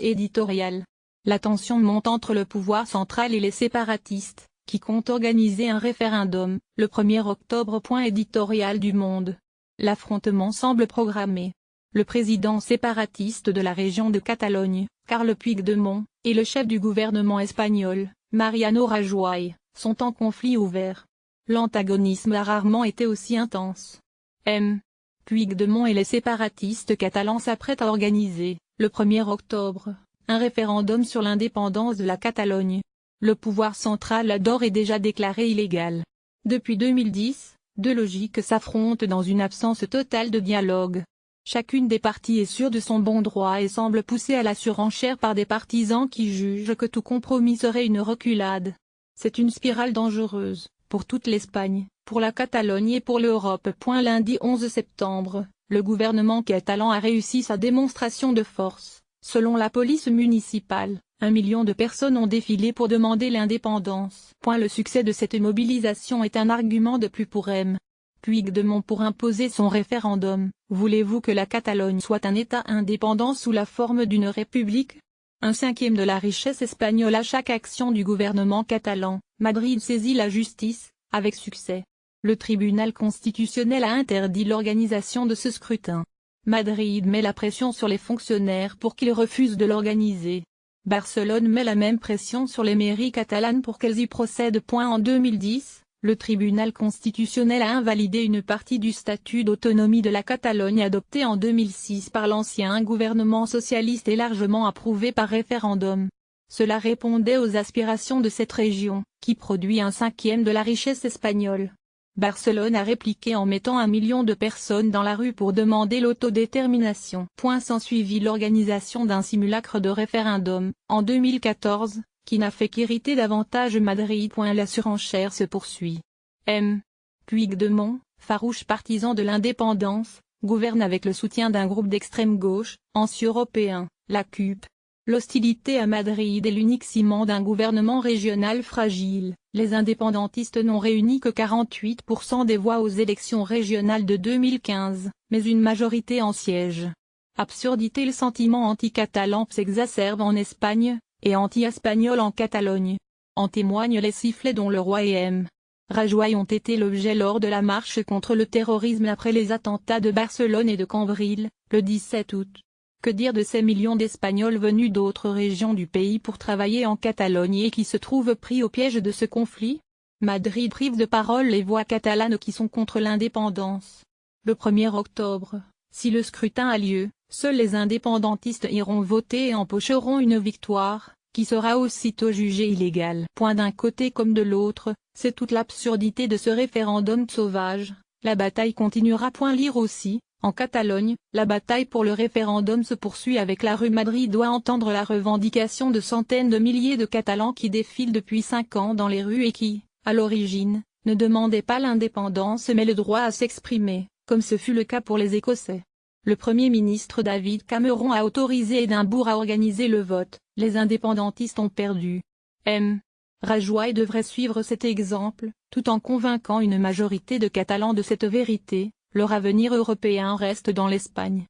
Éditorial. La tension monte entre le pouvoir central et les séparatistes, qui comptent organiser un référendum, le 1er octobre. Éditorial du Monde. L'affrontement semble programmé. Le président séparatiste de la région de Catalogne, Carles Puigdemont, et le chef du gouvernement espagnol, Mariano Rajoy, sont en conflit ouvert. L'antagonisme a rarement été aussi intense. Puigdemont et les séparatistes catalans s'apprêtent à organiser, le 1er octobre, un référendum sur l'indépendance de la Catalogne. Le pouvoir central a d'ores et déjà déclaré illégal. Depuis 2010, deux logiques s'affrontent dans une absence totale de dialogue. Chacune des parties est sûre de son bon droit et semble poussée à la surenchère par des partisans qui jugent que tout compromis serait une reculade. C'est une spirale dangereuse, pour toute l'Espagne, pour la Catalogne et pour l'Europe. Lundi 11 septembre, le gouvernement catalan a réussi sa démonstration de force. Selon la police municipale, 1 million de personnes ont défilé pour demander l'indépendance. Le succès de cette mobilisation est un argument de plus pour Puigdemont pour imposer son référendum. Voulez-vous que la Catalogne soit un État indépendant sous la forme d'une république? 1/5 de la richesse espagnole à chaque action du gouvernement catalan. Madrid saisit la justice, avec succès. Le tribunal constitutionnel a interdit l'organisation de ce scrutin. Madrid met la pression sur les fonctionnaires pour qu'ils refusent de l'organiser. Barcelone met la même pression sur les mairies catalanes pour qu'elles y procèdent. En 2010, le tribunal constitutionnel a invalidé une partie du statut d'autonomie de la Catalogne adopté en 2006 par l'ancien gouvernement socialiste et largement approuvé par référendum. Cela répondait aux aspirations de cette région, qui produit 1/5 de la richesse espagnole. Barcelone a répliqué en mettant 1 million de personnes dans la rue pour demander l'autodétermination. S'ensuivit l'organisation d'un simulacre de référendum, en 2014, qui n'a fait qu'irriter davantage Madrid. La surenchère se poursuit. Puigdemont, farouche partisan de l'indépendance, gouverne avec le soutien d'un groupe d'extrême gauche, anti-européen, la CUP. L'hostilité à Madrid est l'unique ciment d'un gouvernement régional fragile. Les indépendantistes n'ont réuni que 48% des voix aux élections régionales de 2015, mais une majorité en siège. Absurdité. Le sentiment anti-catalan s'exacerbe en Espagne, et anti-espagnol en Catalogne. En témoignent les sifflets dont le roi et Rajoy ont été l'objet lors de la marche contre le terrorisme après les attentats de Barcelone et de Cambrils, le 17 août. Que dire de ces millions d'Espagnols venus d'autres régions du pays pour travailler en Catalogne et qui se trouvent pris au piège de ce conflit? Madrid prive de parole les voix catalanes qui sont contre l'indépendance. Le 1er octobre, si le scrutin a lieu, seuls les indépendantistes iront voter et empocheront une victoire, qui sera aussitôt jugée illégale. D'un côté comme de l'autre, c'est toute l'absurdité de ce référendum sauvage. La bataille continuera. Lire aussi. En Catalogne, la bataille pour le référendum se poursuit avec la rue. Madrid doit entendre la revendication de centaines de milliers de Catalans qui défilent depuis 5 ans dans les rues et qui, à l'origine, ne demandaient pas l'indépendance mais le droit à s'exprimer, comme ce fut le cas pour les Écossais. Le Premier ministre David Cameron a autorisé Édimbourg à organiser le vote. Les indépendantistes ont perdu. Rajoy devrait suivre cet exemple, tout en convainquant une majorité de Catalans de cette vérité. Leur avenir européen reste dans l'Espagne.